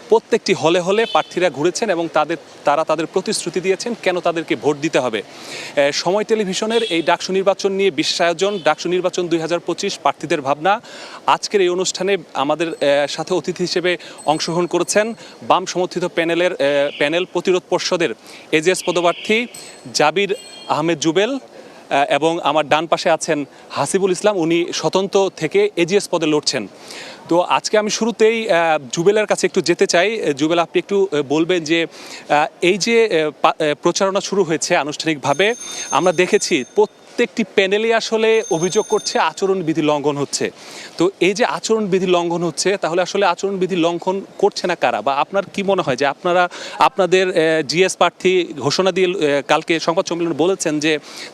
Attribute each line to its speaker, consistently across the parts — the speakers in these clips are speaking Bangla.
Speaker 1: প্রত্যেকটি হলে হলে প্রার্থীরা ঘুরেছেন এবং তারা তাদের প্রতিশ্রুতি দিয়েছেন কেন তাদেরকে ভোট দিতে হবে। সময় টেলিভিশনের এই ডাকসু নির্বাচন নিয়ে বিশেষ আয়োজন ডাকসু নির্বাচন 2025 প্রার্থীদের ভাবনা। আজকের এই অনুষ্ঠানে আমাদের সাথে অতিথি হিসেবে অংশগ্রহণ করেছেন বাম সমর্থিত প্যানেল প্রতিরোধ পর্ষদের এজিএস পদপ্রার্থী জাবির আহমেদ জুবেল এবং আমার ডান পাশে আছেন হাসিবুল ইসলাম, উনি স্বতন্ত্র থেকে এজিএস পদে লড়ছেন। তো আজকে আমি শুরুতেই জুবেলের কাছে একটু যেতে চাই। জুবেল, আপনি একটু বলবেন যে এই যে প্রচারণা শুরু হয়েছে আনুষ্ঠানিকভাবে, আমরা দেখেছি প্রত্যেকটি প্যানেলে আসলে অভিযোগ করছে আচরণবিধি লঙ্ঘন হচ্ছে। তো এই যে আচরণবিধি লঙ্ঘন হচ্ছে, তাহলে আসলে আচরণবিধি লঙ্ঘন করছে না কারা, বা আপনার কি মনে হয় যে আপনাদের জিএস প্রার্থী ঘোষণা দিয়ে কালকে সংবাদ সম্মেলনে বলেছেন যে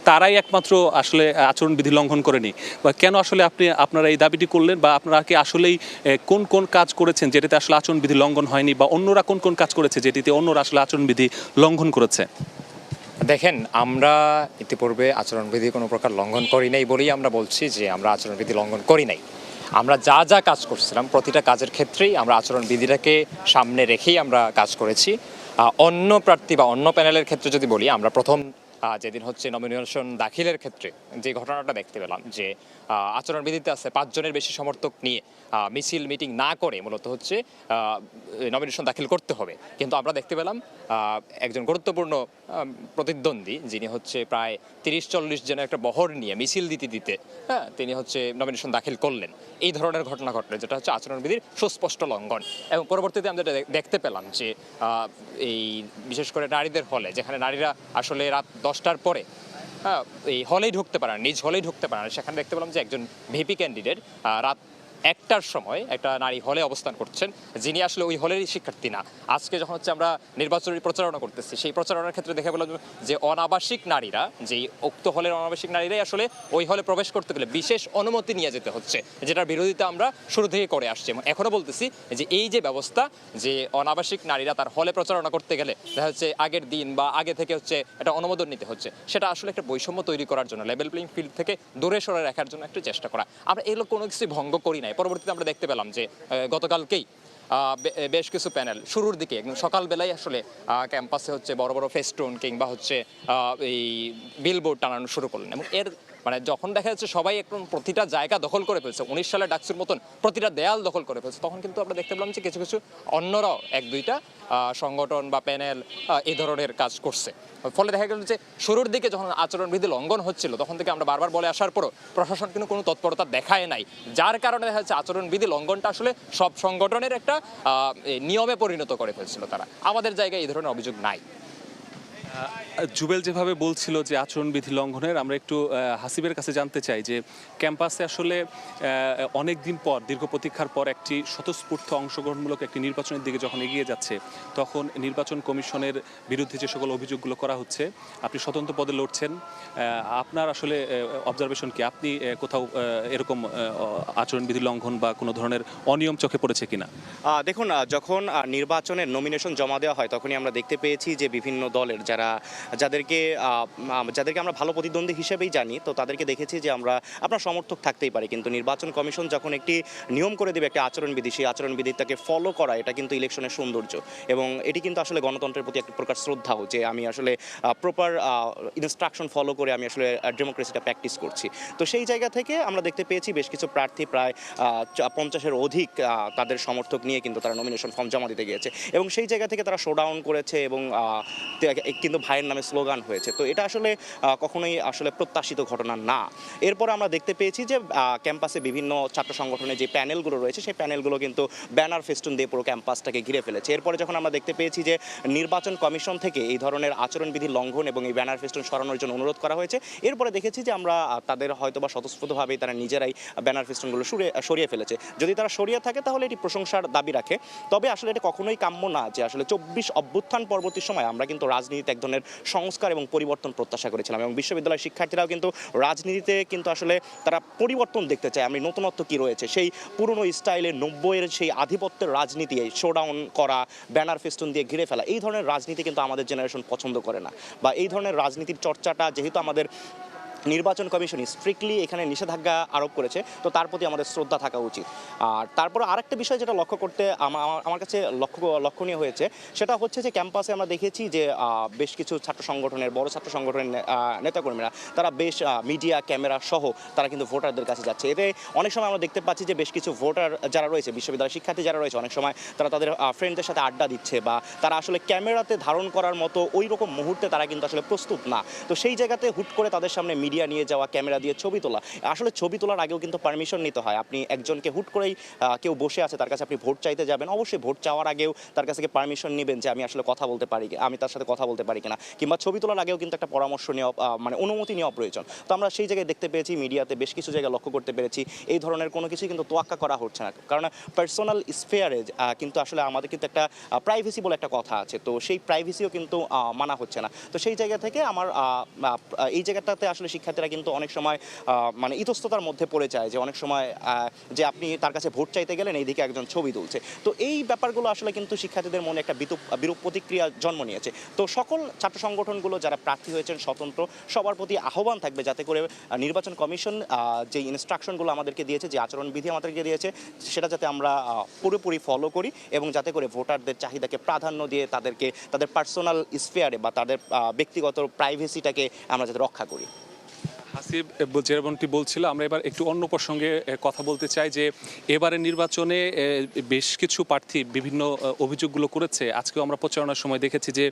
Speaker 1: তারাই একমাত্র আসলে আচরণবিধি লঙ্ঘন করেনি, বা কেন আসলে আপনারা এই দাবিটি করলেন, বা আপনারা কি আসলেই কোন কোন কাজ করেছেন যেটিতে আসলে আচরণবিধি লঙ্ঘন হয়নি, বা অন্যরা কোন কোন কাজ করেছে যেটিতে অন্যরা আসলে আচরণবিধি লঙ্ঘন করেছে?
Speaker 2: দেখেন, আমরা ইতিপূর্বে আচরণবিধি কোনো প্রকার লঙ্ঘন করি নাই বলেই আমরা বলছি যে আমরা আচরণবিধি লঙ্ঘন করি নাই। আমরা যা যা কাজ করছিলাম প্রতিটা কাজের ক্ষেত্রেই আমরা আচরণবিধিটাকে সামনে রেখেই আমরা কাজ করেছি। অন্য প্রার্থী বা অন্য প্যানেলের ক্ষেত্রে যদি বলি, আমরা প্রথম যেদিন হচ্ছে নমিনেশন দাখিলের ক্ষেত্রে যে ঘটনাটা দেখতে পেলাম যে আচরণবিধিতে আছে 5 জনের বেশি সমর্থক নিয়ে মিছিল মিটিং না করে মূলত হচ্ছে নমিনেশন দাখিল করতে হবে, কিন্তু আমরা দেখতে পেলাম একজন গুরুত্বপূর্ণ প্রতিদ্বন্দ্বী যিনি হচ্ছে প্রায় 30-40 জনের একটা বহর নিয়ে মিছিল দিতে দিতে তিনি হচ্ছে নমিনেশন দাখিল করলেন। এই ধরনের ঘটনা ঘটলে যেটা হচ্ছে আচরণবিধির সুস্পষ্ট লঙ্ঘন। এবং পরবর্তীতে আমরা দেখতে পেলাম যে এই বিশেষ করে নারীদের হলে, যেখানে নারীরা আসলে রাত 10টার পরে এই হলেই ঢুকতে পারে না, নিজ হলেই ঢুকতে পারে না, সেখানে দেখতে পেলাম যে একজন ভিপি ক্যান্ডিডেট রাত 1টার সময় একটা নারী হলে অবস্থান করছেন, যিনি আসলে ওই হলেরই শিক্ষার্থী না। আজকে যখন হচ্ছে আমরা নির্বাচনী প্রচারণা করতেছি, সেই প্রচারণার ক্ষেত্রে দেখে পেলাম যে অনাবাসিক নারীরা, যেই উক্ত হলের অনাবাসিক নারীরাই আসলে ওই হলে প্রবেশ করতে গেলে বিশেষ অনুমতি নিয়ে যেতে হচ্ছে, যেটার বিরোধিতা আমরা শুরু থেকে করে আসছি। এবং এখনও বলতেছি যে এই যে ব্যবস্থা, যে অনাবাসিক নারীরা তার হলে প্রচারণা করতে গেলে দেখা হচ্ছে আগের দিন বা আগে থেকে হচ্ছে একটা অনুমোদন নিতে হচ্ছে, সেটা আসলে একটা বৈষম্য তৈরি করার জন্য, লেভেল প্লেইং ফিল্ড থেকে দূরে সরে রাখার জন্য একটু চেষ্টা করা। আমরা এগুলো কোনো কিছু ভঙ্গ করি নাই। পরবর্তীতে আমরা দেখতে পেলাম যে গতকালকেই বেশ কিছু প্যানেল শুরুর দিকে একদম সকালবেলায় আসলে ক্যাম্পাসে হচ্ছে বড় বড় ফেস্টুন কিংবা হচ্ছে এই বিলবোর্ড টানানো শুরু করলেন। এবং এর মানে যখন দেখা যাচ্ছে সবাই একদম প্রতিটা জায়গা দখল করে ফেলছে, 19 সালে ডাকসুর মতন প্রতিটা দেয়াল দখল করে ফেলছে, তখন কিন্তু আমরা দেখতে পেলাম যে কিছু কিছু অন্যরাও 1-2টা সংগঠন বা প্যানেল এই ধরনের কাজ করছে। ফলে দেখা গেল যে শুরুর দিকে যখন আচরণবিধি লঙ্ঘন হচ্ছিল, তখন থেকে আমরা বারবার বলে আসার পরও প্রশাসন কিন্তু কোনো তৎপরতা দেখায় নাই, যার কারণে দেখা যাচ্ছে আচরণবিধি লঙ্ঘনটা আসলে সব সংগঠনের একটা নিয়মে পরিণত করে ফেলছিল তারা। আমাদের জায়গায় এই ধরনের অভিযোগ নাই।
Speaker 1: জুবেল যেভাবে বলছিল যে আচরণবিধি লঙ্ঘনের, আমরা একটু হাসিবের কাছে জানতে চাই যে ক্যাম্পাসে আসলে অনেক দিন পর, দীর্ঘ প্রতীক্ষার পর একটি স্বতঃস্ফূর্ত অংশগ্রহণমূলক একটি নির্বাচনের দিকে যখন এগিয়ে যাচ্ছে, তখন নির্বাচন কমিশনের বিরুদ্ধে যে সকল অভিযোগগুলো করা হচ্ছে, আপনি স্বতন্ত্র পদে লড়ছেন, আপনার আসলে অবজারভেশন কি? আপনি কোথাও এরকম আচরণবিধি লঙ্ঘন বা কোনো ধরনের অনিয়ম চোখে পড়েছে কিনা?
Speaker 3: দেখুন, যখন নির্বাচনের নমিনেশন জমা দেওয়া হয়, তখনই আমরা দেখতে পেয়েছি যে বিভিন্ন দলের যাদেরকে আমরা ভালো প্রতিদ্বন্দ্বী হিসেবেই জানি, তো তাদেরকে দেখেছি যে আপনার সমর্থক থাকতেই পারে, কিন্তু নির্বাচন কমিশন যখন একটি নিয়ম করে দেবে, একটা আচরণবিধি, সেই আচরণবিধিটাকে ফলো করা, এটা কিন্তু ইলেকশনের সৌন্দর্য। এবং এটি কিন্তু আসলে গণতন্ত্রের প্রতি এক প্রকার শ্রদ্ধাও, যে আমি আসলে প্রপার ইনস্ট্রাকশন ফলো করে আমি আসলে ডেমোক্রেসিটা প্র্যাকটিস করছি। তো সেই জায়গা থেকে আমরা দেখতে পেয়েছি বেশ কিছু প্রার্থী প্রায় 50-এর অধিক তাদের সমর্থক নিয়ে কিন্তু তারা নমিনেশন ফর্ম জমা দিতে গিয়েছে, এবং সেই জায়গা থেকে তারা শোডাউন করেছে এবং কিন্তু ভাইয়ের নামে স্লোগান হয়েছে। তো এটা আসলে কখনোই আসলে প্রত্যাশিত ঘটনা না। এরপর আমরা দেখতে পেয়েছি যে ক্যাম্পাসে বিভিন্ন ছাত্র সংগঠনের যে প্যানেলগুলো রয়েছে, সেই প্যানেলগুলো কিন্তু ব্যানার ফেস্টুন দিয়ে পুরো ক্যাম্পাসটাকে ঘিরে ফেলেছে। এরপরে যখন আমরা দেখতে পেয়েছি যে নির্বাচন কমিশন থেকে এই ধরনের আচরণবিধি লঙ্ঘন এবং এই ব্যানার ফেস্টুন সরানোর জন্য অনুরোধ করা হয়েছে, এরপরে দেখেছি যে আমরা তাদের হয়তোবা স্বতঃস্ফূর্তভাবেই তারা নিজেরাই ব্যানার ফেস্টুনগুলো সরিয়ে ফেলেছে। যদি তারা সরিয়ে থাকে তাহলে এটি প্রশংসার দাবি রাখে। তবে আসলে এটা কখনোই কাম্য না যে আসলে 24 অভ্যুত্থান পরবর্তী সময় আমরা কিন্তু রাজনীতিতে এক ধরনের সংস্কার এবং পরিবর্তন প্রত্যাশা করেছিলাম, এবং বিশ্ববিদ্যালয়ের শিক্ষার্থীরাও কিন্তু রাজনীতিতে কিন্তু আসলে তারা পরিবর্তন দেখতে চায়। আমি নতুনত্ব কি রয়েছে, সেই পুরনো স্টাইলে 90-এর সেই আধিপত্যের রাজনীতি, শোডাউন করা, ব্যানার ফেস্টুন দিয়ে ঘিরে ফেলা, এই ধরনের রাজনীতি কিন্তু আমাদের জেনারেশন পছন্দ করে না, বা এই ধরনের রাজনীতির চর্চাটা যেহেতু আমাদের নির্বাচন কমিশন স্ট্রিক্টলি এখানে নিষেধাজ্ঞা আরোপ করেছে, তো তার প্রতি আমাদের শ্রদ্ধা থাকা উচিত। আর তারপরে আরেকটা বিষয় যেটা লক্ষ্য করতে আমার কাছে লক্ষণীয় হয়েছে, সেটা হচ্ছে যে ক্যাম্পাসে আমরা দেখেছি যে বেশ কিছু ছাত্র সংগঠনের, বড় ছাত্র সংগঠনের নেতাকর্মীরা তারা বেশ মিডিয়া ক্যামেরা সহ তারা কিন্তু ভোটারদের কাছে যাচ্ছে। এতে অনেক সময় আমরা দেখতে পাচ্ছি যে বেশ কিছু ভোটার যারা রয়েছে, বিশ্ববিদ্যালয়ের শিক্ষার্থী যারা রয়েছে, অনেক সময় তারা তাদের ফ্রেন্ডদের সাথে আড্ডা দিচ্ছে, বা তারা আসলে ক্যামেরাতে ধারণ করার মতো ওই রকম মুহূর্তে তারা কিন্তু আসলে প্রস্তুত না। তো সেই জায়গাতে হুট করে তাদের সামনে মিডিয়া নিয়ে যাওয়া, ক্যামেরা দিয়ে ছবি তোলা, আসলে ছবি তোলার আগেও কিন্তু পারমিশন নিতে হয়। আপনি একজনকে হুট করেই কেউ বসে আছে তার কাছে আপনি ভোট চাইতে যাবেন, অবশ্যই ভোট চাওয়ার আগেও তার কাছ থেকে পারমিশন নেবেন যে আমি আসলে কথা বলতে পারি, আমি তার সাথে কথা বলতে পারি কিনা, কিংবা ছবি তোলার আগেও কিন্তু একটা পরামর্শ নেওয়া, মানে অনুমতি নেওয়া প্রয়োজন। তো আমরা সেই জায়গায় দেখতে পেয়েছি, মিডিয়াতে বেশ কিছু জায়গায় লক্ষ্য করতে পেরেছি এই ধরনের কোনো কিছুই কিন্তু তোয়াক্কা করা হচ্ছে না, কারণ পার্সোনাল স্ফেয়ারে কিন্তু আসলে আমাদের কিন্তু একটা প্রাইভেসি বলে একটা কথা আছে, তো সেই প্রাইভেসিও কিন্তু মানা হচ্ছে না। তো সেই জায়গা থেকে আমার এই জায়গাটাতে আসলে শিক্ষার্থীরা কিন্তু অনেক সময় মানে ইতস্ততার মধ্যে পড়ে যায়, যে অনেক সময় যে আপনি তার কাছে ভোট চাইতে গেলেন, এইদিকে একজন ছবি তুলছে। তো এই ব্যাপারগুলো আসলে কিন্তু শিক্ষার্থীদের মনে একটা বিরূপ প্রতিক্রিয়া জন্ম নিয়েছে। তো সকল ছাত্র সংগঠনগুলো যারা প্রার্থী হয়েছেন স্বতন্ত্র, সবার প্রতি আহ্বান থাকবে যাতে করে নির্বাচন কমিশন যে ইনস্ট্রাকশনগুলো আমাদেরকে দিয়েছে, যে আচরণবিধি আমাদেরকে দিয়েছে, সেটা যাতে আমরা পুরোপুরি ফলো করি, এবং যাতে করে ভোটারদের চাহিদাকে প্রাধান্য দিয়ে তাদেরকে তাদের পার্সোনাল স্ফেয়ারে বা তাদের ব্যক্তিগত প্রাইভেসিটাকে আমরা যাতে রক্ষা করি।
Speaker 1: হাসিব যেমনটি বলছিল, আমরা এবার একটু অন্য প্রসঙ্গে কথা বলতে চাই যে এবারের নির্বাচনে বেশ কিছু প্রার্থী বিভিন্ন অভিযোগগুলো করেছে। আজকেও আমরা প্রচারণার সময় দেখেছি যে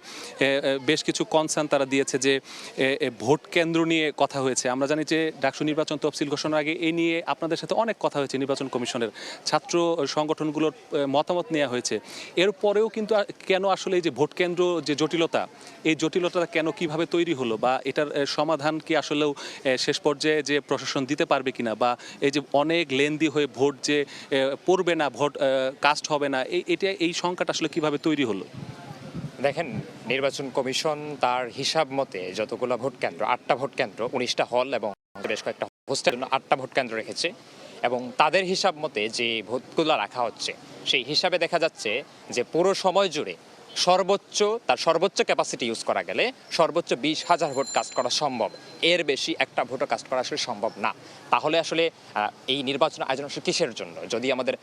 Speaker 1: বেশ কিছু কনসার্ন তারা দিয়েছে যে ভোট কেন্দ্র নিয়ে কথা হয়েছে। আমরা জানি যে ডাকসু নির্বাচন তফসিল ঘোষণার আগে এই নিয়ে আপনাদের সাথে অনেক কথা হয়েছে, নির্বাচন কমিশনের ছাত্র সংগঠনগুলোর মতামত নেওয়া হয়েছে। এরপরেও কিন্তু কেন আসলে এই যে ভোট কেন্দ্র যে জটিলতা, এই জটিলতা কেন কিভাবে তৈরি হলো, বা এটার সমাধান কি আসলেও শেষ পর্যায়ে যে প্রশাসন দিতে পারবে কিনা, বা এই যে অনেক লেন্দি হয়ে ভোট যে পড়বে না, ভোট কাস্ট হবে না, এই সংখ্যাটা আসলে কিভাবে তৈরি হলো?
Speaker 2: দেখেন, নির্বাচন কমিশন তার হিসাব মতে যতগুলো ভোট কেন্দ্র, 8টা ভোট কেন্দ্র, 19টা হল এবং বেশ কয়েকটা হোস্টেল, 8টা ভোট কেন্দ্র রেখেছে, এবং তাদের হিসাব মতে যে ভোটগুলো রাখা হচ্ছে সেই হিসাবে দেখা যাচ্ছে যে পুরো সময় জুড়ে তার সর্বোচ্চ ক্যাপাসিটি ইউজ করা গেলে সর্বোচ্চ 20,000 ভোট কাস্ট করা সম্ভব। এর বেশি একটা ভোটও কাস্ট করা আসলে সম্ভব না। তাহলে আসলে এই নির্বাচন আয়োজন আসলে কিসের জন্য? যদি আমাদের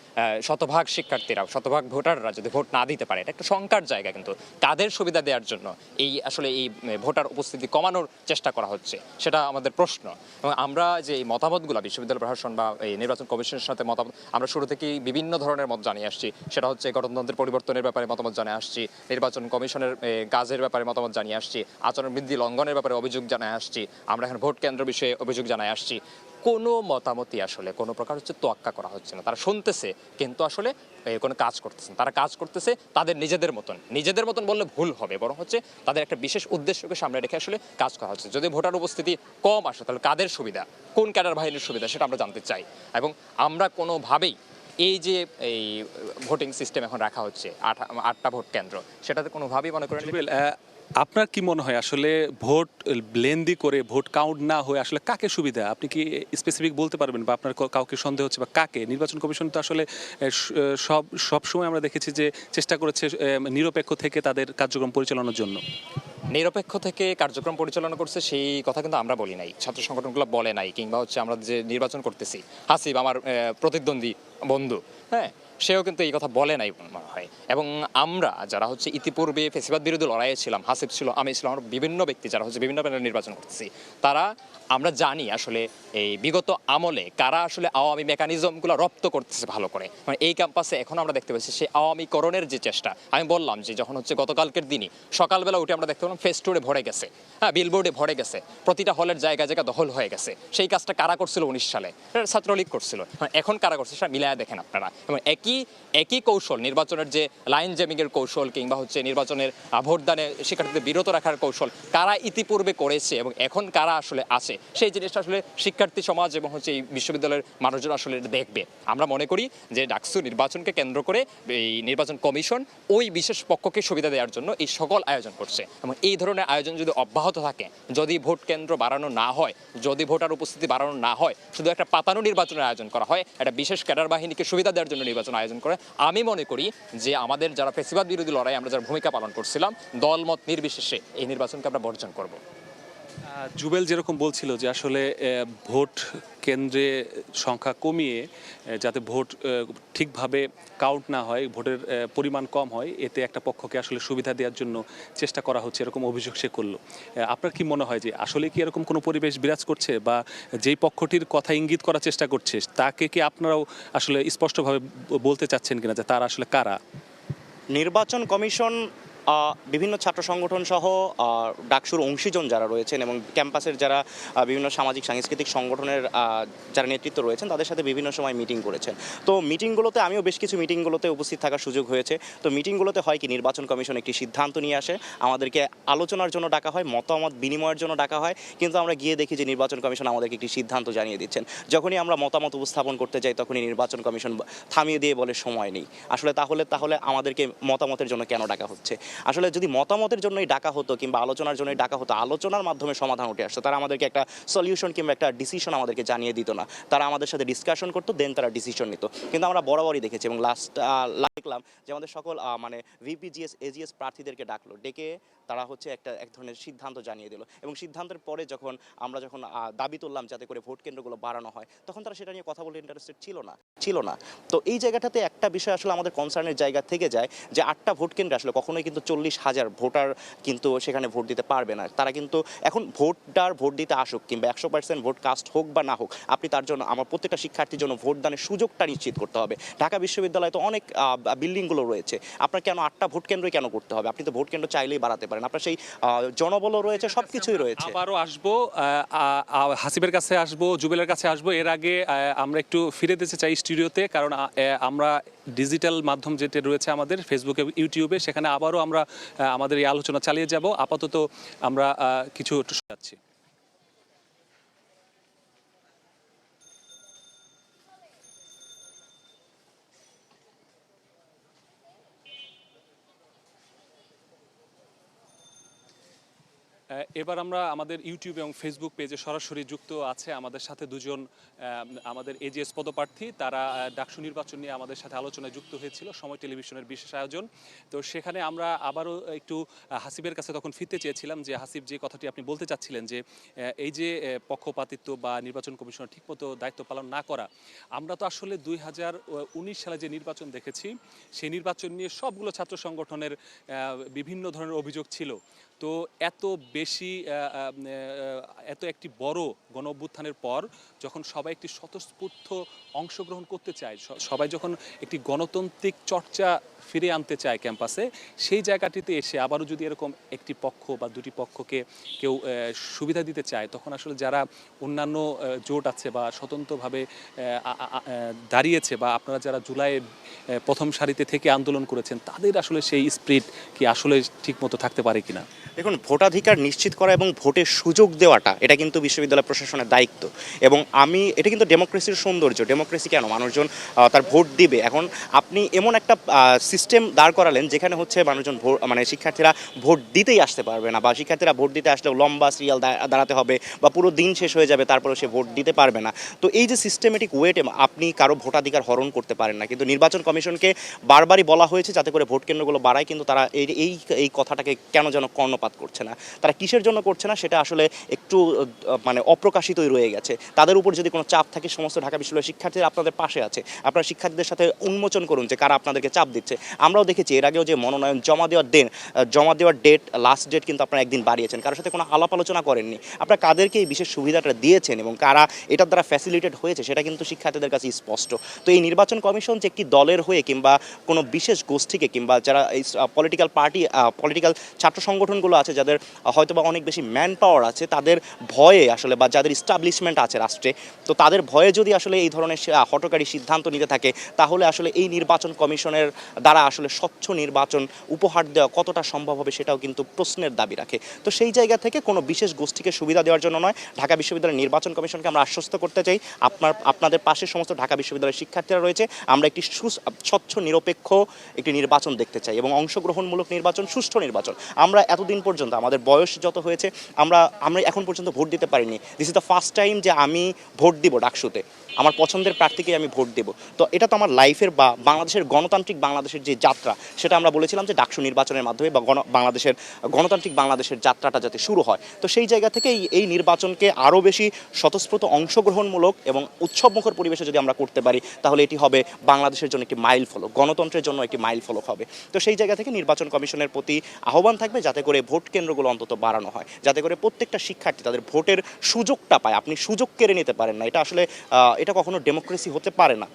Speaker 2: শতভাগ শিক্ষার্থীরা, শতভাগ ভোটাররা যদি ভোট না দিতে পারে, এটা একটা শঙ্কার জায়গা। কিন্তু কাদের সুবিধা দেওয়ার জন্য এই আসলে এই ভোটার উপস্থিতি কমানোর চেষ্টা করা হচ্ছে, সেটা আমাদের প্রশ্ন। এবং আমরা যে এই মতামতগুলো বিশ্ববিদ্যালয় প্রশাসন বা এই নির্বাচন কমিশনের সাথে মতামত, আমরা শুরু থেকেই বিভিন্ন ধরনের মত জানিয়ে আসছি। সেটা হচ্ছে গণতন্ত্রের পরিবর্তনের ব্যাপারে মতামত জানিয়ে আসছি, নির্বাচন কমিশনের কাজের ব্যাপারে মতামত জানিয়ে আসছি, আচরণবিধি লঙ্ঘনের ব্যাপারে অভিযোগ জানিয়ে আসছি, আমরা এখন ভোট কেন্দ্র বিষয়ে অভিযোগ জানিয়ে আসছি। কোনো মতামতই আসলে কোনো প্রকার হচ্ছে তোয়াক্কা করা হচ্ছে না। তারা শুনতেছে কিন্তু আসলে কোনো কাজ করতেছে না। তারা কাজ করতেছে তাদের নিজেদের মতন বললে ভুল হবে, বরং হচ্ছে তাদের একটা বিশেষ উদ্দেশ্যকে সামনে রেখে আসলে কাজ করা হচ্ছে। যদি ভোটার উপস্থিতি কম আসে তাহলে কাদের সুবিধা, কোন ক্যাডার বাহিনীর সুবিধা, সেটা আমরা জানতে চাই। এবং আমরা কোনোভাবেই এই যে এই ভোটিং সিস্টেম এখন রাখা হচ্ছে 8টা ভোট কেন্দ্র, সেটাতে কোনোভাবেই মনে করেন।
Speaker 1: আপনার কি মনে হয় আসলে ভোট লেন্দি করে ভোট কাউন্ট না হয়ে আসলে কাকে সুবিধা? আপনি কি স্পেসিফিক বলতে পারবেন, বা আপনার কাউকে সন্দেহ হচ্ছে, বা কাকে? নির্বাচন কমিশন তো আসলে সব সময় আমরা দেখেছি যে চেষ্টা করেছে নিরপেক্ষ থেকে তাদের কার্যক্রম পরিচালনার জন্য।
Speaker 2: নিরপেক্ষ থেকে কার্যক্রম পরিচালনা করছে সেই কথা কিন্তু আমরা বলি নাই, ছাত্র সংগঠনগুলো বলে নাই, কিংবা হচ্ছে আমরা যে নির্বাচন করতেছি, হাসিব আমার প্রতিদ্বন্দ্বী বন্ধু, হ্যাঁ, সেও কিন্তু এই কথা বলে নাই মনে হয়। এবং আমরা যারা হচ্ছে ইতিপূর্বে ফেসিবাদ বিরোধী লড়াইয়ে ছিলাম, হাসিব ছিল, আমি ছিলাম, আমরা বিভিন্ন ব্যক্তি যারা হচ্ছে বিভিন্ন প্যানেলে নির্বাচন করতেছি, তারা আমরা জানি আসলে এই বিগত আমলে কারা আসলে আওয়ামী মেকানিজমগুলো রপ্ত করতেছে ভালো করে। মানে এই ক্যাম্পাসে এখন আমরা দেখতে পাচ্ছি সেই আওয়ামীকরণের যে চেষ্টা। আমি বললাম যে যখন হচ্ছে গতকালকের দিনই সকালবেলা উঠে আমরা দেখতে পেলাম ফেস্টুরে ভরে গেছে, হ্যাঁ, বিলবোর্ডে ভরে গেছে, প্রতিটা হলের জায়গা দখল হয়ে গেছে। সেই কাজটা কারা করছিল 19 সালে? ছাত্রলীগ করছিল। এখন কারা করছে সেটা মিলায়া দেখেন আপনারা। এবং একই কৌশল, নির্বাচনের যে লাইন জ্যামিংয়ের কৌশল, কিংবা হচ্ছে নির্বাচনের ভোটদানে শিক্ষার্থীদের বিরত রাখার কৌশল, কারা ইতিপূর্বে করেছে এবং এখন কারা আসলে আছে, সেই জিনিসটা আসলে শিক্ষার্থী সমাজ এবং হচ্ছে এই বিশ্ববিদ্যালয়ের মানুষজন আসলে দেখবে। আমরা মনে করি যে ডাকসু নির্বাচনকে কেন্দ্র করে এই নির্বাচন কমিশন ওই বিশেষ পক্ষকে সুবিধা দেওয়ার জন্য এই সকল আয়োজন করছে। এবং এই ধরনের আয়োজন যদি অব্যাহত থাকে, যদি ভোট কেন্দ্র বাড়ানো না হয়, যদি ভোটার উপস্থিতি বাড়ানো না হয়, শুধু একটা পাতানো নির্বাচনের আয়োজন করা হয়, একটা বিশেষ ক্যাডার বাহিনীকে সুবিধা দেওয়ার জন্য নির্বাচন আয়োজন করে, আমি মনে করি যে আমাদের যারা ফেসিবাদ বিরোধী লড়াই আমরা যারা ভূমিকা পালন করছিলাম, দলমত নির্বিশেষে এই নির্বাচনকে আমরা বর্জন করব।
Speaker 1: জুবেল যেরকম বলছিল যে আসলে ভোট কেন্দ্রে সংখ্যা কমিয়ে যাতে ভোট ঠিকভাবে কাউন্ট না হয়, ভোটের পরিমাণ কম হয়, এতে একটা পক্ষকে আসলে সুবিধা দেওয়ার জন্য চেষ্টা করা হচ্ছে, এরকম অভিযোগ সে করলো। আপনার কি মনে হয় যে আসলে কি এরকম কোনো পরিবেশ বিরাজ করছে, বা যেই পক্ষটির কথা ইঙ্গিত করার চেষ্টা করছে তাকে কি আপনারাও আসলে স্পষ্টভাবে বলতে চাচ্ছেন কিনা যে তারা আসলে কারা?
Speaker 3: নির্বাচন কমিশন বিভিন্ন ছাত্র সংগঠন সহ ডাকসুর অংশীজন যারা রয়েছেন এবং ক্যাম্পাসের যারা বিভিন্ন সামাজিক সাংস্কৃতিক সংগঠনের যারা নেতৃত্ব রয়েছেন তাদের সাথে বিভিন্ন সময় মিটিং করেছেন। তো মিটিংগুলোতে আমিও বেশ কিছু মিটিংগুলোতে উপস্থিত থাকার সুযোগ হয়েছে। তো মিটিংগুলোতে হয় কি, নির্বাচন কমিশন একটি সিদ্ধান্ত নিয়ে আসে, আমাদেরকে আলোচনার জন্য ডাকা হয়, মতামত বিনিময়ের জন্য ডাকা হয়, কিন্তু আমরা গিয়ে দেখি যে নির্বাচন কমিশন আমাদেরকে একটি সিদ্ধান্ত জানিয়ে দিচ্ছেন। যখনই আমরা মতামত উপস্থাপন করতে যাই তখনই নির্বাচন কমিশন থামিয়ে দিয়ে বলে সময় নেই। আসলে তাহলে আমাদেরকে মতামতের জন্য কেন ডাকা হচ্ছে? আসলে যদি মতামতের জন্যই ডাকা হতো কিংবা আলোচনার জন্যই ডাকা হতো, আলোচনার মাধ্যমে সমাধান উঠে আসতো, তারা আমাদেরকে একটা সলিউশন কিংবা একটা ডিসিশন আমাদেরকে জানিয়ে দিত না। তারা আমাদের সাথে ডিসকাশন করতো, দেন তারা ডিসিশন নিত। কিন্তু আমরা বরাবরই দেখেছি এবং লাস্ট দেখলাম যে আমাদের সকল মানে ভিপিজিএস এজিএস প্রার্থীদেরকে ডাকলো, ডেকে তারা হচ্ছে এক ধরনের সিদ্ধান্ত জানিয়ে দিল এবং সিদ্ধান্তের পরে যখন দাবি তুললাম যাতে করে ভোট কেন্দ্রগুলো বাড়ানো হয়, তখন তারা সেটা নিয়ে কথা বলতে ইন্টারেস্টেড ছিল না। তো এই জায়গাটাতে একটা বিষয় আসলে আমাদের কনসার্নের জায়গা থেকে যায় যে 8টা ভোট কেন্দ্রে আসলে কখনোই কিন্তু 40,000 ভোটার কিন্তু সেখানে ভোট দিতে পারবে না। তারা কিন্তু এখন ভোট দিতে আসুক কিংবা 100% ভোট কাস্ট হোক বা না হোক, আপনি তার জন্য আমার প্রত্যেকটা শিক্ষার্থীর জন্য ভোটদানের সুযোগটা নিশ্চিত করতে হবে। ঢাকা বিশ্ববিদ্যালয়ে তো অনেক বিল্ডিংগুলো রয়েছে, আপনার কেন 8টা ভোট কেন্দ্রই কেন করতে হবে? আপনি তো ভোট কেন্দ্র চাইলেই বাড়াতে পারেন, আপনার সেই জনবলও রয়েছে, সব কিছুই রয়েছে।
Speaker 1: আবারও আসবো, হাসিবের কাছে আসবো, জুবেলের কাছে আসবো। এর আগে আমরা একটু ফিরে যেতে চাই স্টুডিওতে, কারণ আমরা ডিজিটাল মাধ্যম যেটা রয়েছে আমাদের ফেসবুকে, ইউটিউবে, সেখানে আবারও আমরা আমাদের এই আলোচনা চালিয়ে যাব। আপাতত আমরা কিছু যাচ্ছি। এবার আমরা আমাদের ইউটিউব এবং ফেসবুক পেজে সরাসরি যুক্ত আছে আমাদের সাথে দুজন আমাদের এজিএস পদপ্রার্থী। তারা ডাকসু নির্বাচন নিয়ে আমাদের সাথে আলোচনায় যুক্ত হয়েছিল, সময় টেলিভিশনের বিশেষ আয়োজন। তো সেখানে আমরা আবারও একটু হাসিবের কাছে তখন ফিরতে চেয়েছিলাম যে হাসিব, যে কথাটি আপনি বলতে চাচ্ছিলেন যে এই যে পক্ষপাতিত্ব বা নির্বাচন কমিশনের ঠিকমতো দায়িত্ব পালন না করা, আমরা তো আসলে 2019 সালে যে নির্বাচন দেখেছি সেই নির্বাচন নিয়ে সবগুলো ছাত্র সংগঠনের বিভিন্ন ধরনের অভিযোগ ছিল। তো এত একটি বড় গণ অভ্যুত্থানের পর যখন সবাই একটি স্বতঃস্ফূর্ত অংশগ্রহণ করতে চায়, সবাই যখন একটি গণতান্ত্রিক চর্চা ফিরে আনতে চায় ক্যাম্পাসে, সেই জায়গাটিতে এসে আবারও যদি এরকম একটি পক্ষ বা দুটি পক্ষকে কেউ সুবিধা দিতে চায়, তখন আসলে যারা অন্যান্য জোট আছে বা স্বতন্ত্রভাবে দাঁড়িয়েছে, বা আপনারা যারা জুলাই প্রথম সারিতে থেকে আন্দোলন করেছেন, তাদের আসলে সেই স্পিরিট কি আসলে ঠিকমতো থাকতে পারে কিনা?
Speaker 3: দেখুন, ভোটাধিকার নিশ্চিত করা এবং ভোটের সুযোগ দেওয়াটা এটা কিন্তু বিশ্ববিদ্যালয় প্রশাসনের দায়িত্ব। এবং এটা কিন্তু ডেমোক্রেসির সৌন্দর্য। ডেমোক্রেসি কেন, মানুষজন তার ভোট দিবে। এখন আপনি এমন একটা সিস্টেম দাঁড় করালেন যেখানে হচ্ছে মানুষজন মানে শিক্ষার্থীরা ভোট দিতেই আসতে পারবে না, বা শিক্ষার্থীরা ভোট দিতে আসলেও লম্বা সিরিয়াল দাঁড়াতে হবে, বা পুরো দিন শেষ হয়ে যাবে তারপরেও সে ভোট দিতে পারবে না। তো এই যে সিস্টেমেটিক ওয়েটে আপনি কারো ভোটাধিকার হরণ করতে পারেন না। কিন্তু নির্বাচন কমিশনকে বারবারই বলা হয়েছে যাতে করে ভোট কেন্দ্রগুলো বাড়ায়, কিন্তু তারা এই কথাটাকে কেন যেন কর্ণপাত করছে না। তারা কিসের জন্য করছে না সেটা আসলে একটু মানে অপ্রকাশিতই রয়ে গেছে। তাদের উপর যদি কোনো চাপ থাকে, সমস্ত ঢাকা বিশ্ববিদ্যালয়ের শিক্ষার্থীরা আপনাদের পাশে আছে, আপনারা শিক্ষার্থীদের সাথে উন্মোচন করুন যে কারা আপনাদেরকে চাপ দিচ্ছে। আমরাও দেখেছি এর আগেও যে মনোনয়ন জমা দেওয়ার ডেট, লাস্ট ডেট কিন্তু আপনারা একদিন বাড়িয়েছেন, কারোর সাথে কোনো আলাপ আলোচনা করেননি। আপনারা কাদেরকে এই বিশেষ সুবিধাটা দিয়েছেন এবং কারা এটার দ্বারা ফ্যাসিলিটেড হয়েছে সেটা কিন্তু শিক্ষার্থীদের কাছে স্পষ্ট। তো এই নির্বাচন কমিশন যে একটি দলের হয়ে কিংবা কোনো বিশেষ গোষ্ঠীকে কিংবা যারা এই পলিটিক্যাল ছাত্র সংগঠনগুলো আছে যাদের হয়তোবা অনেক বেশি ম্যান পাওয়ার আছে, তাদের ভয়ে আসলে, বা যাদের ইস্টাবলিশমেন্ট আছে রাষ্ট্রে, তো তাদের ভয়ে যদি আসলে এই ধরনের হঠকারী সিদ্ধান্ত নিতে থাকে, তাহলে আসলে এই নির্বাচন কমিশনের দ্বারা আসলে স্বচ্ছ নির্বাচন উপহার দেওয়া কতটা সম্ভব হবে সেটাও কিন্তু প্রশ্নের দাবি রাখে। তো সেই জায়গা থেকে কোনো বিশেষ গোষ্ঠীকে সুবিধা দেওয়ার জন্য নয়, ঢাকা বিশ্ববিদ্যালয়ের নির্বাচন কমিশনকে আমরা আশ্বস্ত করতে চাই, আপনাদের পাশে সমস্ত ঢাকা বিশ্ববিদ্যালয়ের শিক্ষার্থীরা রয়েছে, আমরা একটি স্বচ্ছ নিরপেক্ষ একটি নির্বাচন দেখতে চাই এবং অংশগ্রহণমূলক নির্বাচন, সুষ্ঠু নির্বাচন। আমরা এতদিন পর্যন্ত আমাদের বয়স যত হয়েছে আমরা এখন পর্যন্ত ভোট দিতে পারিনি। This is the first time যে আমি ভোট দিব ডাকসুতে। আমার পছন্দের প্রার্থীকে আমি ভোট দেব। তো এটা তো আমার লাইফের বা বাংলাদেশের গণতান্ত্রিক বাংলাদেশের যে যাত্রা, সেটা আমরা বলেছিলাম যে ডাকসু নির্বাচনের মাধ্যমে বা বাংলাদেশের গণতান্ত্রিক বাংলাদেশের যাত্রাটা যাতে শুরু হয়। তো সেই জায়গা থেকে এই নির্বাচনকে আরও বেশি স্বতঃস্ফূর্ত অংশগ্রহণমূলক এবং উৎসবমুখর পরিবেশে যদি আমরা করতে পারি, তাহলে এটি হবে বাংলাদেশের জন্য একটি মাইল ফলক, গণতন্ত্রের জন্য একটি মাইল ফলক হবে। তো সেই জায়গা থেকে নির্বাচন কমিশনের প্রতি আহ্বান থাকবে যাতে করে ভোট কেন্দ্রগুলো অন্তত বাড়ানো হয়, যাতে করে প্রত্যেকটা শিক্ষার্থী তাদের ভোটের সুযোগটা পায়। আপনি সুযোগ কেড়ে নিতে পারেন না, এটা আসলে এটা কখনো ডেমোক্রেসি হতে পারে না।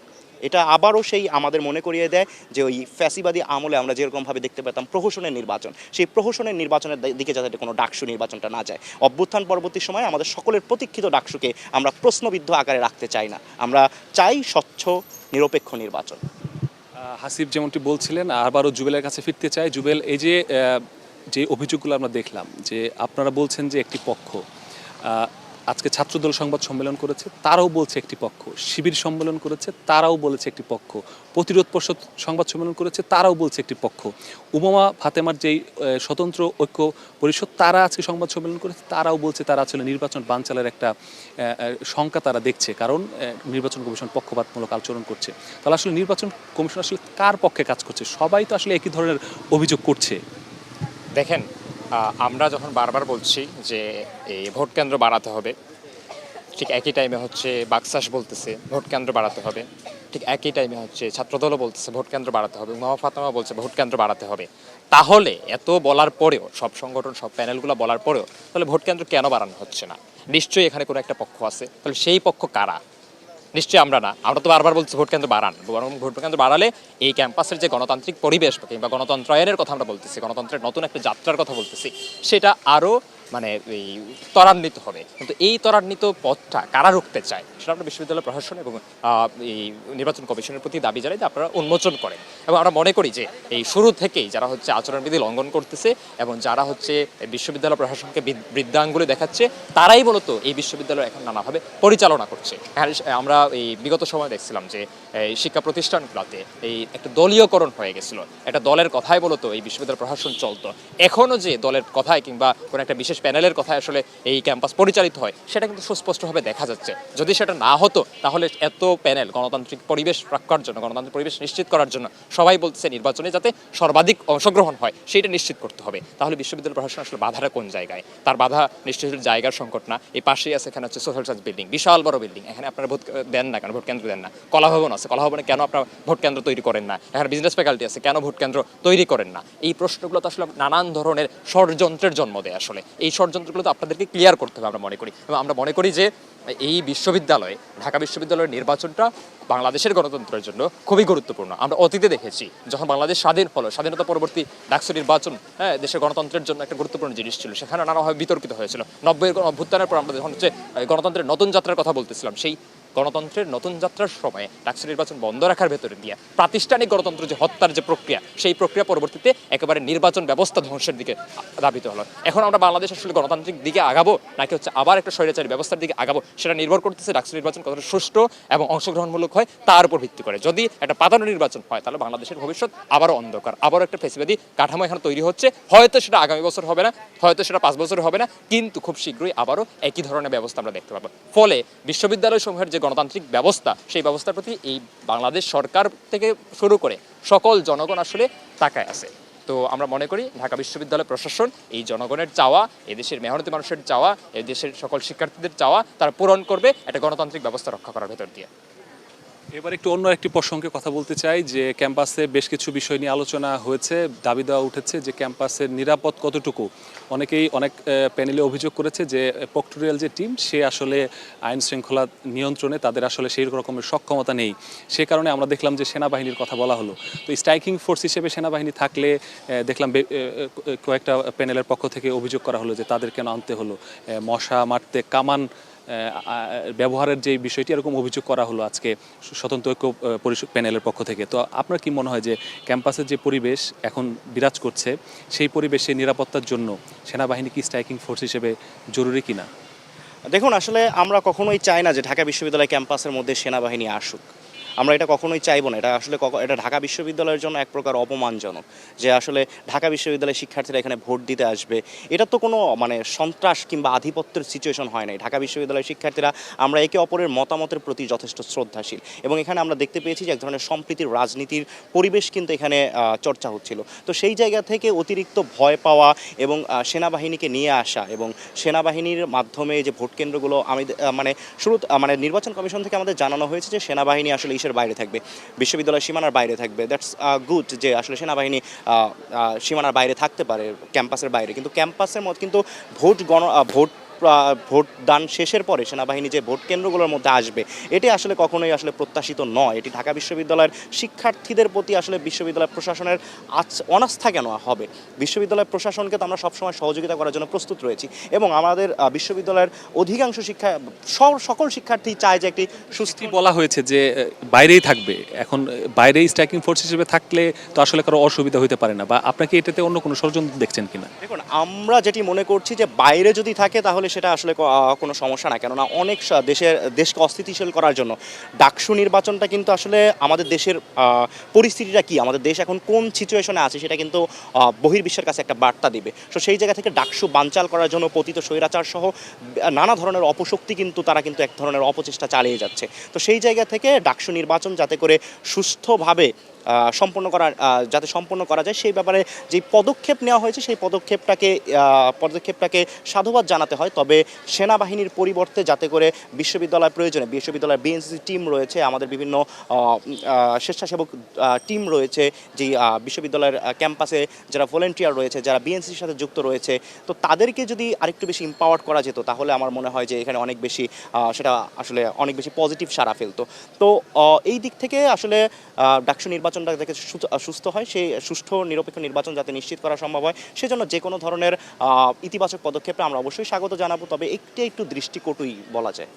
Speaker 3: এটা আবারও সেই আমাদের মনে করিয়ে দেয় যে ওই ফ্যাসিবাদী আমলে আমরা যেরকমভাবে দেখতে পেতাম প্রহসনের নির্বাচন, সেই প্রহসনের নির্বাচনের দিকে যাতে কোনো ডাকসু নির্বাচনটা না যায়। অভ্যুত্থান পরবর্তী সময়ে আমাদের সকলের প্রতীক্ষিত ডাকসুকে আমরা প্রশ্নবিদ্ধ আকারে রাখতে চাই না, আমরা চাই স্বচ্ছ নিরপেক্ষ নির্বাচন।
Speaker 1: হাসিব যেমনটি বলছিলেন, আবারও জুবেলের কাছে ফিরতে চাই। জুবেল, এই যে যে অভিযোগগুলো আমরা দেখলাম, যে আপনারা বলছেন যে একটি পক্ষ আজকে ছাত্রদল সংবাদ সম্মেলন করেছে, তারাও বলছে একটি পক্ষ, শিবির সম্মেলন করেছে, তারাও বলেছে একটি পক্ষ, প্রতিরোধ পরিষদ সংবাদ সম্মেলন করেছে, তারাও বলছে একটি পক্ষ, উমামা ফাতেমার যেই স্বতন্ত্র ঐক্য পরিষদ, তারা আজকে সংবাদ সম্মেলন করেছে, তারাও বলছে তারা আসলে নির্বাচন বানচালের একটা শঙ্কা তারা দেখছে, কারণ নির্বাচন কমিশন পক্ষপাতমূলক আচরণ করছে। তাহলে আসলে নির্বাচন কমিশন আসলে কার পক্ষে কাজ করছে? সবাই তো আসলে একই ধরনের অভিযোগ করছে।
Speaker 2: দেখেন, আমরা যখন বারবার বলছি যে এই ভোট কেন্দ্র বাড়াতে হবে, ঠিক একই টাইমে হচ্ছে বাকশাস বলতেছে ভোট কেন্দ্র বাড়াতে হবে, ঠিক একই টাইমে হচ্ছে ছাত্রদলও বলতেছে ভোট কেন্দ্র বাড়াতে হবে, উমামা ফাতেমা বলছে ভোট কেন্দ্র বাড়াতে হবে। তাহলে এত বলার পরেও, সব সংগঠন সব প্যানেলগুলো বলার পরেও তাহলে ভোট কেন্দ্র কেন বাড়ানো হচ্ছে না? নিশ্চয়ই এখানে কোনো একটা পক্ষ আছে, তাহলে সেই পক্ষ কারা? নিশ্চয়ই আমরা না। আমরা তো বারবার বলছি ভোট কেন্দ্র বাড়ান, বরং ভোট কেন্দ্র বাড়ালে এই ক্যাম্পাসের যে গণতান্ত্রিক পরিবেশ কিংবা গণতন্ত্রায়নের কথা আমরা বলতেছি, গণতন্ত্রের নতুন একটা যাত্রার কথা বলতেছি, সেটা আরও মানে এই ত্বরান্বিত হবে। কিন্তু এই ত্বরান্বিত পথটা কারা রুখতে চায় সেটা আমরা বিশ্ববিদ্যালয় প্রশাসন এবং এই নির্বাচন কমিশনের প্রতি দাবি জানাই যে আপনারা উন্মোচন করেন। এবং আমরা মনে করি যে এই শুরু থেকেই যারা হচ্ছে আচরণবিধি লঙ্ঘন করতেছে এবং যারা হচ্ছে বিশ্ববিদ্যালয় প্রশাসনকে বৃদ্ধাঙ্গুলি দেখাচ্ছে, তারাই মূলত এই বিশ্ববিদ্যালয় এখন নানাভাবে পরিচালনা করছে। আমরা এই বিগত সময় দেখছিলাম যে এই শিক্ষা প্রতিষ্ঠানগুলোতে এই একটা দলীয়করণ হয়ে গেছিল, একটা দলের কথাই মূলত এই বিশ্ববিদ্যালয় প্রশাসন চলতো। এখনও যে দলের কথায় কিংবা কোনো একটা বিশেষ প্যানেলের কথায় আসলে এই ক্যাম্পাস পরিচালিত হয়, সেটা কিন্তু সুস্পষ্টভাবে দেখা যাচ্ছে। যদি সেটা না হতো তাহলে এত প্যানেল গণতান্ত্রিক পরিবেশ রাখার জন্য, গণতান্ত্রিক পরিবেশ নিশ্চিত করার জন্য সবাই বলছে নির্বাচনে যাতে সর্বাধিক অংশগ্রহণ হয় সেটা নিশ্চিত করতে হবে। তাহলে বিশ্ববিদ্যালয় প্রশাসন আসলে বাধাটা কোন জায়গায়? তার বাধা নিশ্চয়ই জায়গার সংকট না। এই পাশেই আছে, এখানে হচ্ছে সোশ্যাল সায়েন্স বিল্ডিং, বিশাল বড় বিল্ডিং, এখানে আপনারা ভোট দেন না কেন? ভোট কেন্দ্র দেন না। কলাভবন আছে, কলাভবনে কেন আপনারা ভোট কেন্দ্র তৈরি করেন না? এখানে বিজনেস ফ্যাকাল্টি আছে, কেন ভোট কেন্দ্র তৈরি করেন না? এই প্রশ্নগুলো তো আসলে নানান ধরনের ষড়যন্ত্রের জন্ম দেয়। আসলে এই ষড়যন্ত্রগুলো তো আপনাদেরকে ক্লিয়ার করতে হবে আমরা মনে করি। এবং আমরা মনে করি যে এই বিশ্ববিদ্যালয়ে, ঢাকা বিশ্ববিদ্যালয়ের নির্বাচনটা বাংলাদেশের গণতন্ত্রের জন্য খুবই গুরুত্বপূর্ণ। আমরা অতীতে দেখেছি যখন বাংলাদেশ স্বাধীন হলো, স্বাধীনতা পরবর্তী ডাকসু নির্বাচন দেশের গণতন্ত্রের জন্য একটা গুরুত্বপূর্ণ জিনিস ছিল, সেখানে নানাভাবে বিতর্কিত হয়েছিল। 90-এর অভ্যুত্থানের পর আমরা যখন হচ্ছে গণতন্ত্রের নতুন যাত্রার কথা বলতেছিলাম, সেই গণতন্ত্রের নতুন যাত্রার সময়ে ডাকসু নির্বাচন বন্ধ রাখার ভেতরে দিয়ে প্রাতিষ্ঠানিক গণতন্ত্র যে হত্যার যে প্রক্রিয়া, সেই প্রক্রিয়া পরবর্তীতে একেবারে নির্বাচন ব্যবস্থা ধ্বংসের দিকে ধাবিত হলো। এখন আমরা বাংলাদেশ আসলে গণতান্ত্রিক দিকে আগাবো নাকি হচ্ছে আবার একটা স্বৈরাচারী ব্যবস্থার দিকে আগাবো, সেটা নির্ভর করতেছে ডাকসু নির্বাচন কতটা সুষ্ঠু এবং অংশগ্রহণমূলক হয় তার উপর ভিত্তি করে। যদি একটা পাতানো নির্বাচন হয় তাহলে বাংলাদেশের ভবিষ্যৎ আবারও অন্ধকার, আবারও একটা ফেসিবাদী কাঠামো এখানে তৈরি হচ্ছে। হয়তো সেটা আগামী বছর হবে না, হয়তো সেটা 5 বছর হবে না, কিন্তু খুব শীঘ্রই আবারও একই ধরনের ব্যবস্থা আমরা দেখতে পাবো। ফলে বিশ্ববিদ্যালয় সমূহের যে গণতান্ত্রিক ব্যবস্থা, সেই ব্যবস্থার প্রতি এই বাংলাদেশ সরকার থেকে শুরু করে সকল জনগণ আসলে তাকায় আছে। তো আমরা মনে করি ঢাকা বিশ্ববিদ্যালয় প্রশাসন এই জনগণের চাওয়া, এদেশের মেহনতি মানুষের চাওয়া, এদেশের সকল শিক্ষার্থীদের চাওয়া তারা পূরণ করবে একটা গণতান্ত্রিক ব্যবস্থা রক্ষা করার ভেতর দিয়ে।
Speaker 1: এবার একটু অন্য একটি প্রসঙ্গে কথা বলতে চাই, যে ক্যাম্পাসে বেশ কিছু বিষয় নিয়ে আলোচনা হয়েছে, দাবি দেওয়া উঠেছে যে ক্যাম্পাসের নিরাপদ কতটুকু। অনেক প্যানেলে অভিযোগ করেছে যে প্রক্টোরিয়াল যে টিম, সে আসলে আইন শৃঙ্খলা নিয়ন্ত্রণে তাদের আসলে সেই রকমের সক্ষমতা নেই। সে কারণে আমরা দেখলাম যে সেনাবাহিনীর কথা বলা হলো। তো স্ট্রাইকিং ফোর্স হিসেবে সেনাবাহিনী থাকলে দেখলাম কয়েকটা প্যানেলের পক্ষ থেকে অভিযোগ করা হলো যে তাদের কেন আনতে হলো, মশা মারতে কামান ব্যবহারের যে বিষয়টি, এরকম অভিযোগ করা হলো আজকে স্বতন্ত্র ঐক্য পরিষদ প্যানেলের পক্ষ থেকে। তো আপনার কি মনে হয় যে ক্যাম্পাসের যে পরিবেশ এখন বিরাজ করছে, সেই পরিবেশে নিরাপত্তার জন্য সেনাবাহিনী কি স্ট্রাইকিং ফোর্স হিসেবে জরুরি কিনা?
Speaker 3: দেখুন, আসলে আমরা কখনোই চাই না যে ঢাকা বিশ্ববিদ্যালয় ক্যাম্পাসের মধ্যে সেনাবাহিনী আসুক। আমরা এটা কখনোই চাইবো না। এটা আসলে এটা ঢাকা বিশ্ববিদ্যালয়ের জন্য এক প্রকার অপমানজনক যে আসলে ঢাকা বিশ্ববিদ্যালয়ের শিক্ষার্থীরা এখানে ভোট দিতে আসবে। এটা তো কোনো মানে সন্ত্রাস কিংবা আধিপত্যের সিচুয়েশন হয় নাই। ঢাকা বিশ্ববিদ্যালয়ের শিক্ষার্থীরা আমরা একে অপরের মতামতের প্রতি যথেষ্ট শ্রদ্ধাশীল এবং এখানে আমরা দেখতে পেয়েছি যে এক ধরনের সম্প্রীতির রাজনীতির পরিবেশ কিন্তু এখানে চর্চা হচ্ছিল। তো সেই জায়গা থেকে অতিরিক্ত ভয় পাওয়া এবং সেনাবাহিনীকে নিয়ে আসা এবং সেনাবাহিনীর মাধ্যমে যে ভোট কেন্দ্রগুলো আমি মানে মানে নির্বাচন কমিশন থেকে আমাদের জানানো হয়েছে যে সেনাবাহিনী আসলে ইসের বাইরে থাকবে, বিশ্ববিদ্যালয়ের সীমানার বাইরে থাকবে। দ্যাটস গুড যে আসলে সেনাবাহিনী সীমানার বাইরে থাকতে পারে, ক্যাম্পাসের বাইরে। কিন্তু ক্যাম্পাসের মধ্যে কিন্তু ভোট দান শেষের পরে সেনাবাহিনী যে ভোট কেন্দ্রগুলোর মধ্যে আসবে এটি আসলে কখনোই আসলে প্রত্যাশিত নয়। এটি ঢাকা বিশ্ববিদ্যালয়ের শিক্ষার্থীদের প্রতি আসলে বিশ্ববিদ্যালয় প্রশাসনের অনাস্থা কেন হবে? বিশ্ববিদ্যালয় প্রশাসনকে তো আমরা সবসময় সহযোগিতা করার জন্য প্রস্তুত রয়েছি এবং আমাদের বিশ্ববিদ্যালয়ের অধিকাংশ সকল শিক্ষার্থী চায় যে একটি সুস্থ
Speaker 1: বলা হয়েছে যে বাইরেই থাকবে, এখন বাইরেই স্ট্রাইকিং ফোর্স হিসেবে থাকলে তো আসলে কারো অসুবিধা হতে পারে না, বা আপনাকে এটাতে অন্য কোনো ষড়যন্ত্র দেখছেন কিনা?
Speaker 3: দেখুন, আমরা যেটি মনে করছি যে বাইরে যদি থাকে তাহলে সেটা আসলে কোনো সমস্যা না, কেননা অনেক দেশকে অস্থিতিশীল করার জন্য ডাকসু নির্বাচনটা কিন্তু আসলে আমাদের দেশের পরিস্থিতিটা কি, আমাদের দেশ এখন কোন সিচুয়েশনে আছে সেটা কিন্তু বহির্বিশ্বের কাছে একটা বার্তা দিবে। তো সেই জায়গা থেকে ডাকসু বানচাল করার জন্য পতিত স্বৈরাচার সহ নানা ধরনের অপশক্তি কিন্তু তারা কিন্তু এক ধরনের অপচেষ্টা চালিয়ে যাচ্ছে। তো সেই জায়গা থেকে ডাকসু নির্বাচন যাতে করে সুষ্ঠুভাবে সম্পন্ন করা যায় সেই ব্যাপারে যে পদক্ষেপ নেওয়া হয়েছে সেই পদক্ষেপটাকে সাধুবাদ জানাতে হয়। তবে সেনাবাহিনীর পরিবর্তে যাতে করে বিশ্ববিদ্যালয়ের বিএনসিসি টিম রয়েছে, আমাদের বিভিন্ন স্বেচ্ছাসেবক টিম রয়েছে, যে বিশ্ববিদ্যালয়ের ক্যাম্পাসে যারা ভলেন্টিয়ার রয়েছে, যারা বিএনসিসির সাথে যুক্ত রয়েছে, তো তাদেরকে যদি আরেকটু বেশি এম্পাওয়ার্ড করা যেত তাহলে আমার মনে হয় যে এখানে অনেক বেশি সেটা আসলে অনেক বেশি পজিটিভ সাড়া ফেলতো। তো এই দিক থেকে আসলে ডাকসু নির্বাচনটা যাতে সুস্থ হয়, সেই সুষ্ঠু নিরপেক্ষ নির্বাচন যাতে নিশ্চিত করা সম্ভব হয়, সেজন্য যে কোনো ধরনের ইতিবাচক পদক্ষেপে আমরা অবশ্যই স্বাগত জানাবো। তবে একটু দৃষ্টিকটুই বলা যায়।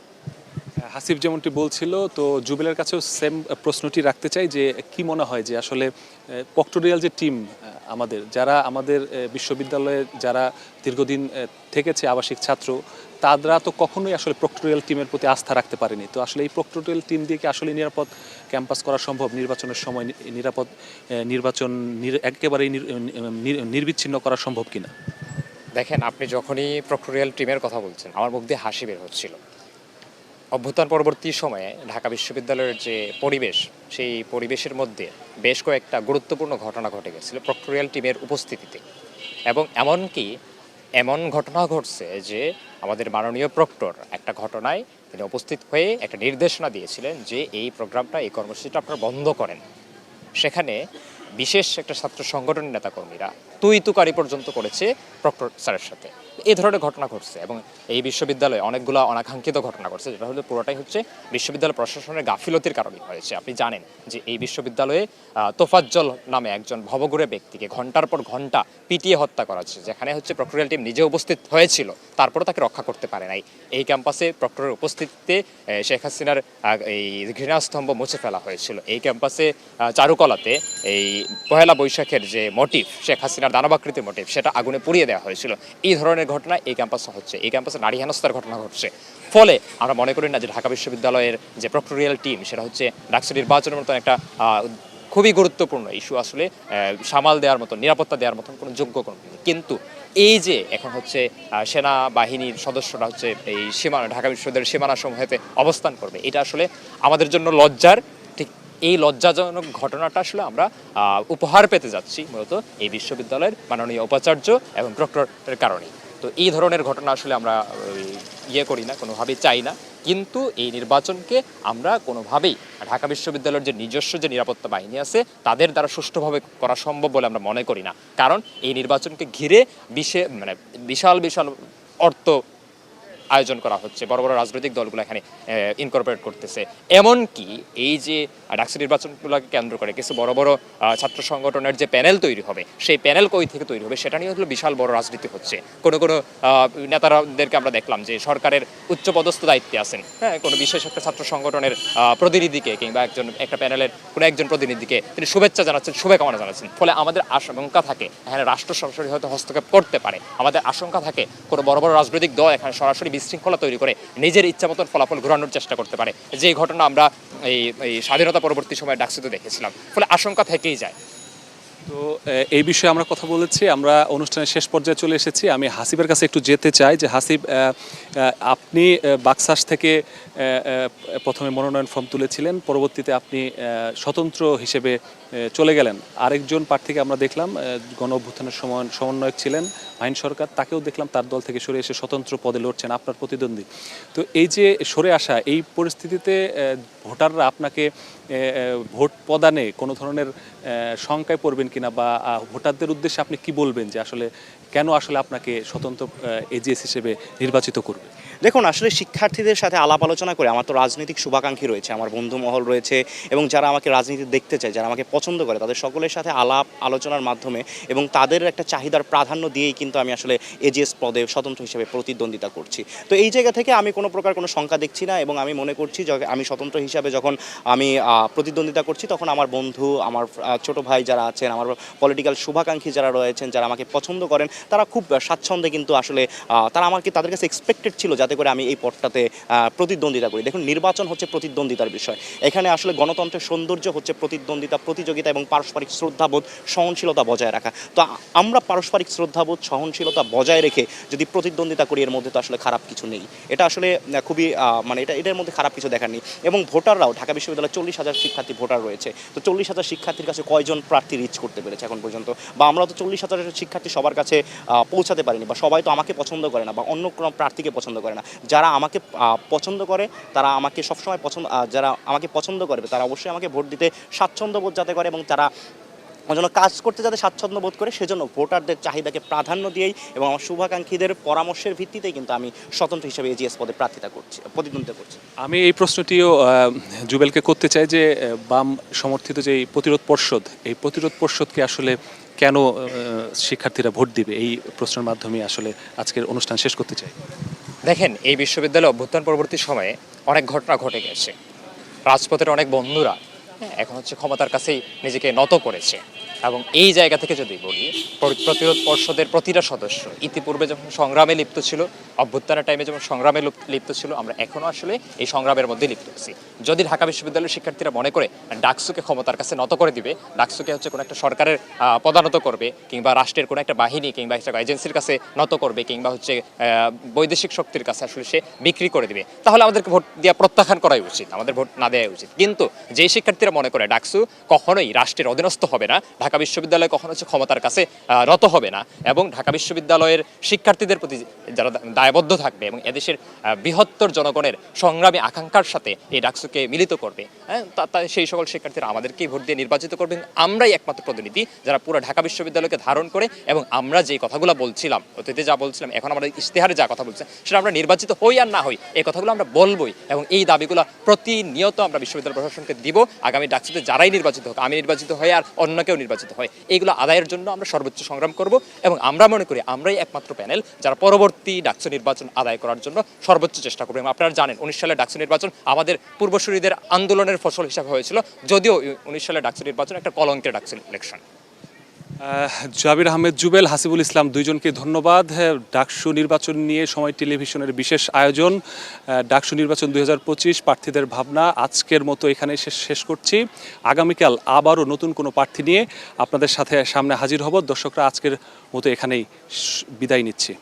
Speaker 1: হাসিফ যেমনটি বলছিল, তো জুবেলের কাছেও সেম প্রশ্নটি রাখতে চাই যে কি মনে হয় যে আসলে প্রক্টোরিয়াল যে টিম আমাদের বিশ্ববিদ্যালয়ে যারা দীর্ঘদিন থেকেছে আবাসিক ছাত্র, তারা তো কখনোই আসলে প্রক্টোরিয়াল টিমের প্রতি আস্থা রাখতে পারেনি। তো আসলে এই প্রক্টোরিয়াল টিম দিয়ে কি আসলে নিরাপদ ক্যাম্পাস করা সম্ভব, নির্বাচনের সময় নিরাপদ নির্বাচন একেবারেই নির্বিচ্ছিন্ন করা সম্ভব কিনা?
Speaker 2: দেখেন, আপনি যখনই প্রক্টোরিয়াল টিমের কথা বলছেন আমার মুখ দিয়ে হাসি বের হচ্ছিল। অভ্যুত্থান পরবর্তী সময়ে ঢাকা বিশ্ববিদ্যালয়ের যে পরিবেশ, সেই পরিবেশের মধ্যে বেশ কয়েকটা গুরুত্বপূর্ণ ঘটনা ঘটে গেছিল প্রক্টোরিয়াল টিমের উপস্থিতিতে। এবং এমন ঘটনা ঘটছে যে আমাদের মাননীয় প্রক্টর একটা ঘটনায় তিনি উপস্থিত হয়ে একটা নির্দেশনা দিয়েছিলেন যে এই প্রোগ্রামটা, এই কর্মসূচিটা আপনারা বন্ধ করেন। সেখানে বিশেষ একটা ছাত্র সংগঠনের নেতাকর্মীরা তুকারি পর্যন্ত করেছে প্রক্টর স্যারের সাথে। এই ধরনের ঘটনা ঘটছে এবং এই বিশ্ববিদ্যালয়ে অনেকগুলো অনাকাঙ্ক্ষিত ঘটনা ঘটছে, যেটা হলো পুরোটাই হচ্ছে বিশ্ববিদ্যালয় প্রশাসনের গাফিলতির কারণে হয়েছে। আপনি জানেন যে এই বিশ্ববিদ্যালয়ে তোফাজ্জল নামে একজন ভবঘুরে ব্যক্তিকে ঘন্টার পর ঘন্টা পিটিয়ে হত্যা করা হচ্ছে, যেখানে হচ্ছে প্রক্টোরিয়াল টিম নিজে উপস্থিত হয়েছিল, তারপরে তাকে রক্ষা করতে পারে নাই। এই ক্যাম্পাসে প্রক্টরের উপস্থিতিতে শেখ হাসিনার এই ঘৃণাস্তম্ভ মুছে ফেলা হয়েছিল। এই ক্যাম্পাসে চারুকলাতে এই পহেলা বৈশাখের যে মোটিভ, শেখ হাসিনার দানবাকৃতির মোটিভ, সেটা আগুনে পুড়িয়ে দেওয়া হয়েছিল। এই ধরনের ঘটনা এই ক্যাম্পাসে হচ্ছে। এই ক্যাম্পাসে নারী হেনস্থার ঘটনা ঘটছে। ফলে আমরা মনে করি না যে ঢাকা বিশ্ববিদ্যালয়ের যে প্রক্টোরিয়াল টিম, সেটা হচ্ছে ডাকসু নির্বাচনের মতো একটা খুবই গুরুত্বপূর্ণ ইস্যু আসলে সামাল দেওয়ার মতো, নিরাপত্তা দেওয়ার মতন কোনো যোগ্য কোনো। কিন্তু এই যে এখন হচ্ছে সেনাবাহিনীর সদস্যরা হচ্ছে এই ঢাকা বিশ্ববিদ্যালয়ের সীমানা সমূহেতে অবস্থান করবে, এটা আসলে আমাদের জন্য লজ্জার। ঠিক এই লজ্জাজনক ঘটনাটা আসলে আমরা উপহার পেতে যাচ্ছি মূলত এই বিশ্ববিদ্যালয়ের মাননীয় উপাচার্য এবং প্রক্টরের কারণে। তো এই ধরনের ঘটনা আসলে আমরা করি না, কোনোভাবেই চাই না। কিন্তু এই নির্বাচনকে আমরা কোনোভাবেই ঢাকা বিশ্ববিদ্যালয়ের যে নিজস্ব যে নিরাপত্তা বাহিনী আছে তাদের দ্বারা সুষ্ঠুভাবে করা সম্ভব বলে আমরা মনে করি না। কারণ এই নির্বাচনকে ঘিরে বিশাল অর্থ আয়োজন করা হচ্ছে, বড় বড় রাজনৈতিক দলগুলো এখানে ইনকর্পোরেট করতেছে। এমনকি এই যে ডাকসু নির্বাচনগুলোকে কেন্দ্র করে কিছু বড় বড় ছাত্র সংগঠনের যে প্যানেল তৈরি হবে, সেই প্যানেল কই থেকে তৈরি হবে সেটা নিয়ে হলো বিশাল বড় রাজনীতি হচ্ছে। কোনো নেতারাদেরকে আমরা দেখলাম যে সরকারের উচ্চপদস্থ দায়িত্বে আছেন, হ্যাঁ, কোনো বিশেষ একটা ছাত্র সংগঠনের প্রতিনিধিকে কিংবা একটা প্যানেলের কোনো একজন প্রতিনিধিকে তিনি শুভেচ্ছা জানাচ্ছেন, শুভকামনা জানাচ্ছেন। ফলে আমাদের আশঙ্কা থাকে এখানে রাষ্ট্র সরাসরি হয়তো হস্তক্ষেপ করতে পারে। আমাদের আশঙ্কা থাকে কোনো বড় বড় রাজনৈতিক দল এখানে সরাসরি বিশৃঙ্খলা তৈরি করে নিজের ইচ্ছা মতন ফলাফল ঘোরানোর চেষ্টা করতে পারে। যে ঘটনা আমরা এই এই স্বাধীনতা পরবর্তী সময়ে ডাকসুতে দেখেছিলাম, ফলে আশঙ্কা থেকেই যায়।
Speaker 1: তো এই বিষয়ে আমরা কথা বলেছি, আমরা অনুষ্ঠানের শেষ পর্যায়ে চলে এসেছি। আমি হাসিবের কাছে একটু যেতে চাই যে হাসিব, আপনি বাকশাস থেকে প্রথমে মনোনয়ন ফর্ম তুলেছিলেন, পরবর্তীতে আপনি স্বতন্ত্র হিসেবে চলে গেলেন। আরেকজন প্রার্থীকে আমরা দেখলাম গণ অভ্যুত্থানের সমন্বয়ক ছিলেন মাহিন সরকার, তাকেও দেখলাম তার দল থেকে সরে এসে স্বতন্ত্র পদে লড়ছেন, আপনার প্রতিদ্বন্দ্বী। তো এই যে সরে আসা, এই পরিস্থিতিতে ভোটাররা আপনাকে ভোট প্রদানে কোনো ধরনের শঙ্কায় পড়বেন কিনা, বা ভোটারদের উদ্দেশ্যে আপনি কি বলবেন যে আসলে কেন আসলে আপনাকে স্বতন্ত্র এজিএস হিসেবে নির্বাচিত করবে?
Speaker 3: দেখুন, আসলে শিক্ষার্থীদের সাথে আলাপ আলোচনা করে আমার তো রাজনৈতিক শুভাকাঙ্ক্ষী রয়েছে, আমার বন্ধু মহল রয়েছে, এবং যারা আমাকে রাজনীতি দেখতে চায়, যারা আমাকে পছন্দ করে, তাদের সকলের সাথে আলাপ আলোচনার মাধ্যমে এবং তাদের একটা চাহিদার প্রাধান্য দিয়েই কিন্তু আমি আসলে এজিএস পদে স্বতন্ত্র হিসেবে প্রতিদ্বন্দ্বিতা করছি। তো এই জায়গা থেকে আমি কোনো প্রকার কোনো শঙ্কা দেখছি না, এবং আমি মনে করছি যে আমি স্বতন্ত্র হিসাবে যখন আমি প্রতিদ্বন্দ্বিতা করছি, তখন আমার বন্ধু, আমার ছোট ভাই যারা আছেন, আমার পলিটিক্যাল শুভাকাঙ্ক্ষী যারা রয়েছেন, যারা আমাকে পছন্দ করেন, তারা খুব স্বাচ্ছন্দ্যে কিন্তু আসলে তারা তাদের কাছে এক্সপেক্টেড ছিল যাতে করে আমি এই পদটাতে প্রতিদ্বন্দ্বিতা করি। দেখুন, নির্বাচন হচ্ছে প্রতিদ্বন্দ্বিতার বিষয়। এখানে আসলে গণতন্ত্রের সৌন্দর্য হচ্ছে প্রতিদ্বন্দ্বিতা, প্রতিযোগিতা এবং পারস্পরিক শ্রদ্ধাবোধ, সহনশীলতা বজায় রাখা। তো আমরা পারস্পরিক শ্রদ্ধাবোধ, সহনশীলতা বজায় রেখে যদি প্রতিদ্বন্দ্বিতা করি, এর মধ্যে তো আসলে খারাপ কিছু নেই। এটা আসলে খুবই মানে এটার মধ্যে খারাপ কিছু দেখার নেই। এবং ভোটাররাও, ঢাকা বিশ্ববিদ্যালয়ে 40,000 শিক্ষার্থী ভোটার রয়েছে। তো 40,000 শিক্ষার্থীর কাছে কয়জন প্রার্থী রিচ করতে পেরেছে এখন পর্যন্ত? বা আমরা তো 40,000 শিক্ষার্থী সবার কাছে পৌঁছাতে পারিনি, বা সবাই তো আমাকে পছন্দ করে না, বা অন্য কোনো প্রার্থীকে পছন্দ করে না। যারা আমাকে পছন্দ করে, তারা আমাকে সবসময় যারা আমাকে পছন্দ করবে, তারা অবশ্যই আমাকে ভোট দিতে স্বাচ্ছন্দ্য বোধ যাতে করে, এবং তারা জন্য কাজ করতে যাতে স্বাচ্ছন্দ্য বোধ করে, সেজন্য ভোটারদের চাহিদাকে প্রাধান্য দিয়েই এবং আমার শুভাকাঙ্ক্ষীদের পরামর্শের ভিত্তিতেই কিন্তু আমি স্বতন্ত্র হিসেবে এজিএস পদে প্রতিদ্বন্দ্বিতা করছি।
Speaker 1: আমি এই প্রশ্নটিও জুবেলকে করতে চাই যে বাম সমর্থিত যে এই প্রতিরোধ পর্ষদ, এই প্রতিরোধ পর্ষদকে আসলে কেন শিক্ষার্থীরা ভোট দিবে, এই প্রশ্নের মাধ্যমে আসলে আজকের অনুষ্ঠান শেষ করতে চাই।
Speaker 2: দেখেন, এই বিশ্ববিদ্যালয়ে অভ্যুত্থান পরবর্তী সময়ে অনেক ঘটনা ঘটে গেছে। রাজপথের অনেক বন্ধুরা এখন হচ্ছে ক্ষমতার কাছেই নিজেকে নত করেছে, এবং এই জায়গা থেকে যদি বলি, প্রতিরোধ পর্ষদের প্রতিটা সদস্য ইতিপূর্বে যখন সংগ্রামে লিপ্ত ছিল, অভ্যুত্থানের টাইমে যখন সংগ্রামে লিপ্ত ছিল, আমরা এখনও আসলে এই সংগ্রামের মধ্যে লিপ্ত আছি। যদি ঢাকা বিশ্ববিদ্যালয়ের শিক্ষার্থীরা মনে করে ডাকসুকে ক্ষমতার কাছে নত করে দিবে, ডাকসুকে হচ্ছে কোনো একটা সরকারের পদানত করবে, কিংবা রাষ্ট্রের কোনো একটা বাহিনী কিংবা একটা এজেন্সির কাছে নত করবে, কিংবা হচ্ছে বৈদেশিক শক্তির কাছে আসলে সে বিক্রি করে দিবে, তাহলে আমাদেরকে ভোট দেওয়া প্রত্যাখ্যান করাই উচিত, আমাদের ভোট না দেওয়াই উচিত। কিন্তু যে শিক্ষার্থীরা মনে করে ডাকসু কখনোই রাষ্ট্রের অধীনস্থ হবে না, ঢাকা বিশ্ববিদ্যালয় কখনো হচ্ছে ক্ষমতার কাছে রত হবে না, এবং ঢাকা বিশ্ববিদ্যালয়ের শিক্ষার্থীদের প্রতি যারা দায়বদ্ধ থাকবে এবং এদেশের বৃহত্তর জনগণের সংগ্রামী আকাঙ্ক্ষার সাথে এই ডাকসুকে মিলিত করবে, সেই সকল শিক্ষার্থীরা আমাদেরকেই ভোট দিয়ে নির্বাচিত করবেন। আমরাই একমাত্র প্রতিনিধি যারা পুরো ঢাকা বিশ্ববিদ্যালয়কে ধারণ করে, এবং আমরা যে কথাগুলো বলছিলাম, অতীতে যা বলছিলাম, এখন আমরা ইশতেহারে যা কথা বলছি, সেটা আমরা নির্বাচিত হই আর না হই, এই কথাগুলো আমরা বলবই, এবং এই দাবিগুলো প্রতিনিয়ত আমরা বিশ্ববিদ্যালয় প্রশাসনকে দিব। আগামী ডাকসুতে যারাই নির্বাচিত হোক, আমি নির্বাচিত হই আর অন্য কেউ নির্বাচিত হয়, এইগুলো আদায়ের জন্য আমরা সর্বোচ্চ সংগ্রাম করব, এবং আমরা মনে করি আমরাই একমাত্র প্যানেল যারা পরবর্তী ডাকসু নির্বাচন আদায় করার জন্য সর্বোচ্চ চেষ্টা করবে। এবং আপনারা জানেন 19 সালের ডাকসু নির্বাচন আমাদের পূর্বসূরীদের আন্দোলনের ফসল হিসাবে হয়েছিল, যদিও 19 সালের ডাকসু নির্বাচন একটা কলঙ্কের ডাকসু ইলেকশন।
Speaker 1: জাবির আহমেদ জুবেল, হাসিবুল ইসলাম, দুইজনকে ধন্যবাদ। ডাকসু নির্বাচন নিয়ে সময় টেলিভিশনের বিশেষ আয়োজন ডাকসু নির্বাচন 2025 প্রার্থীদের ভাবনা আজকের মতো এখানে শেষ করছি। আগামীকাল আবারও নতুন কোনো প্রার্থী নিয়ে আপনাদের সামনে হাজির হব। দর্শকরা, আজকের মতো এখানেই বিদায় নিচ্ছি।